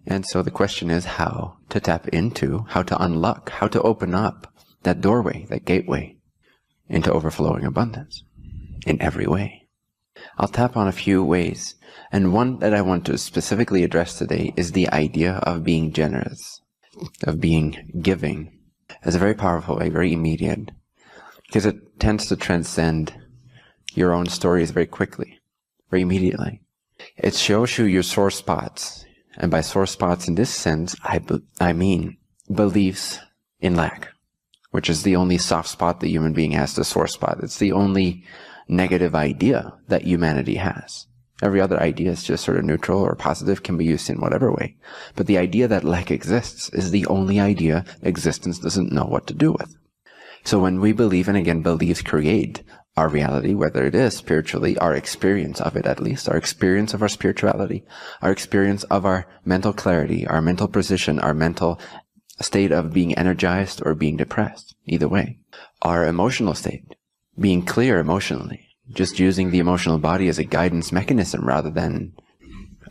And so the question is how to tap into, how to unlock, how to open up that doorway, that gateway into overflowing abundance in every way. I'll tap on a few ways, and one that I want to specifically address today is the idea of being generous, of being giving. It's a very powerful way, very immediate, because it tends to transcend your own stories very quickly, very immediately. It shows you your sore spots, and by sore spots in this sense, I mean beliefs in lack, which is the only soft spot the human being has, the sore spot. It's the only negative idea that humanity has. Every other idea is just sort of neutral or positive, can be used in whatever way. But the idea that lack exists is the only idea existence doesn't know what to do with. So when we believe, and again, beliefs create our reality, whether it is spiritually, our experience of it at least, our experience of our spirituality, our experience of our mental clarity, our mental precision, our mental state of being energized or being depressed, either way. Our emotional state, being clear emotionally, just using the emotional body as a guidance mechanism rather than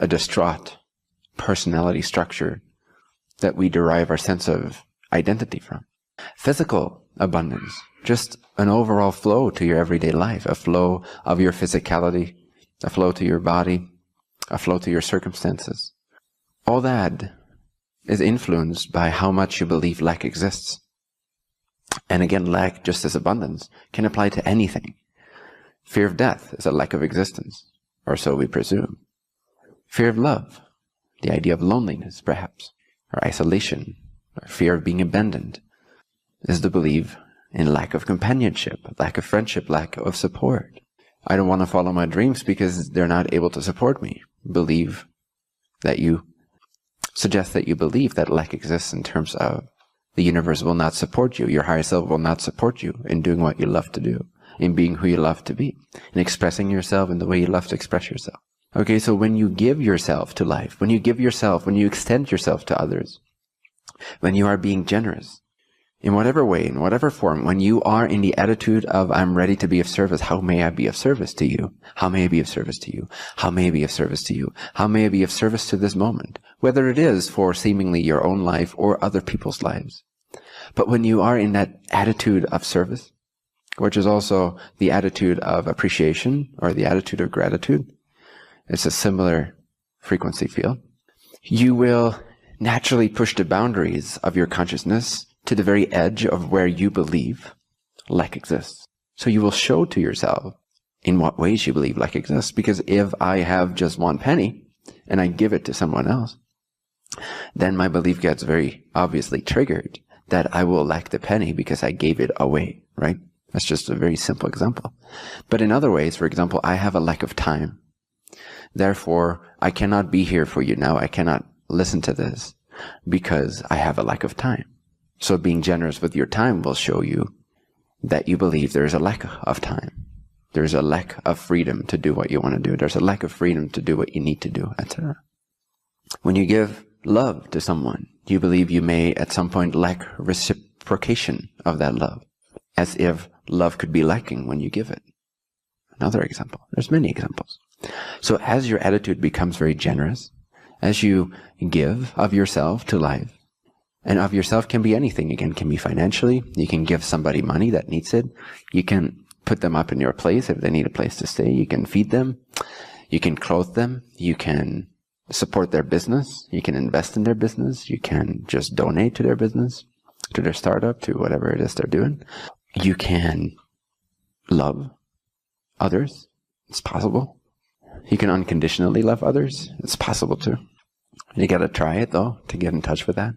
a distraught personality structure that we derive our sense of identity from. Physical abundance, just an overall flow to your everyday life, a flow of your physicality, a flow to your body, a flow to your circumstances. All that is influenced by how much you believe lack exists. And again, lack, just as abundance, can apply to anything. Fear of death is a lack of existence, or so we presume. Fear of love, the idea of loneliness, perhaps, or isolation, or fear of being abandoned, is the belief in lack of companionship, lack of friendship, lack of support. I don't want to follow my dreams because they're not able to support me. Suggest that you believe that lack exists in terms of the universe will not support you, your higher self will not support you in doing what you love to do, in being who you love to be, in expressing yourself in the way you love to express yourself. Okay, so when you give yourself to life, when you extend yourself to others, when you are being generous, in whatever way, in whatever form, when you are in the attitude of, I'm ready to be of service, how may I be of service to you? How may I be of service to you? How may I be of service to you? How may I be of service to this moment? Whether it is for seemingly your own life or other people's lives. But when you are in that attitude of service, which is also the attitude of appreciation or the attitude of gratitude, it's a similar frequency field, you will naturally push the boundaries of your consciousness to the very edge of where you believe lack exists. So you will show to yourself in what ways you believe lack exists. Because if I have just 1 penny and I give it to someone else, then my belief gets very obviously triggered that I will lack the penny because I gave it away, right? That's just a very simple example. But in other ways, for example, I have a lack of time. Therefore, I cannot be here for you now. I cannot listen to this because I have a lack of time. So being generous with your time will show you that you believe there is a lack of time. There's a lack of freedom to do what you want to do. There's a lack of freedom to do what you need to do, etc. When you give love to someone, you believe you may at some point lack reciprocation of that love, as if love could be lacking when you give it. Another example. There's many examples. So as your attitude becomes very generous, as you give of yourself to life, and of yourself can be anything. Again, can be financially. You can give somebody money that needs it. You can put them up in your place if they need a place to stay. You can feed them. You can clothe them. You can support their business. You can invest in their business. You can just donate to their business, to their startup, to whatever it is they're doing. You can love others. It's possible. You can unconditionally love others. It's possible too. You gotta try it though to get in touch with that.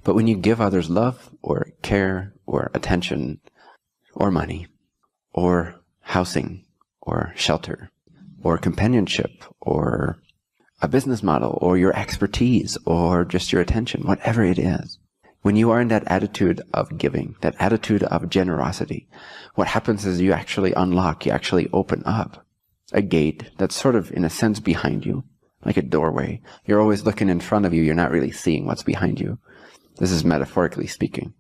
But when you give others love or care or attention or money or housing or shelter or companionship or a business model or your expertise or just your attention, whatever it is, when you are in that attitude of giving, that attitude of generosity, what happens is you actually unlock, you actually open up a gate that's sort of in a sense behind you, like a doorway. You're always looking in front of you, you're not really seeing what's behind you. This is metaphorically speaking.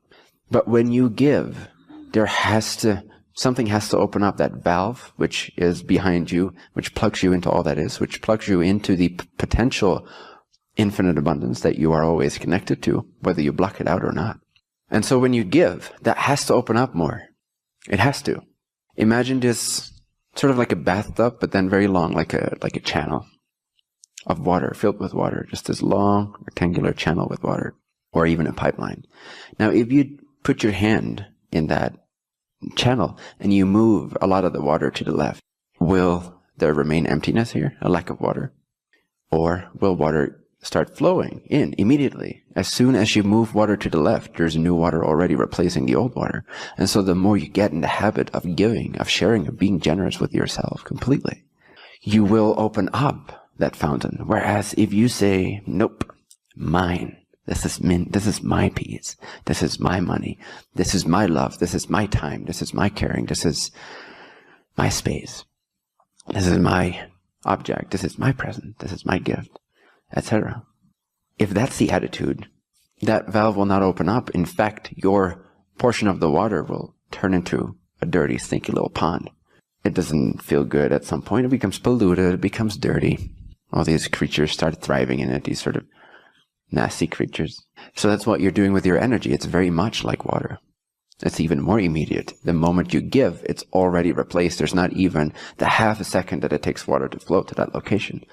But when you give, something has to open up that valve, which is behind you, which plugs you into all that is, which plugs you into the potential infinite abundance that you are always connected to, whether you block it out or not. And so when you give, that has to open up more. It has to. Imagine this sort of like a bathtub, but then very long, like a channel of water, filled with water, just this long rectangular channel with water, or even a pipeline. Now, if you put your hand in that channel and you move a lot of the water to the left, will there remain emptiness here, a lack of water? Or will water start flowing in immediately? As soon as you move water to the left, there's new water already replacing the old water. And so the more you get in the habit of giving, of sharing, of being generous with yourself completely, you will open up that fountain. Whereas if you say, nope, mine, this is my peace, this is my money, this is my love, this is my time, this is my caring, this is my space, this is my object, this is my present, this is my gift, etc. If that's the attitude, that valve will not open up. In fact, your portion of the water will turn into a dirty, stinky little pond. It doesn't feel good at some point. It becomes polluted, it becomes dirty. All these creatures start thriving in it, these sort of nasty creatures. So that's what you're doing with your energy. It's very much like water. It's even more immediate. The moment you give, it's already replaced. There's not even the half a second that it takes water to flow to that location.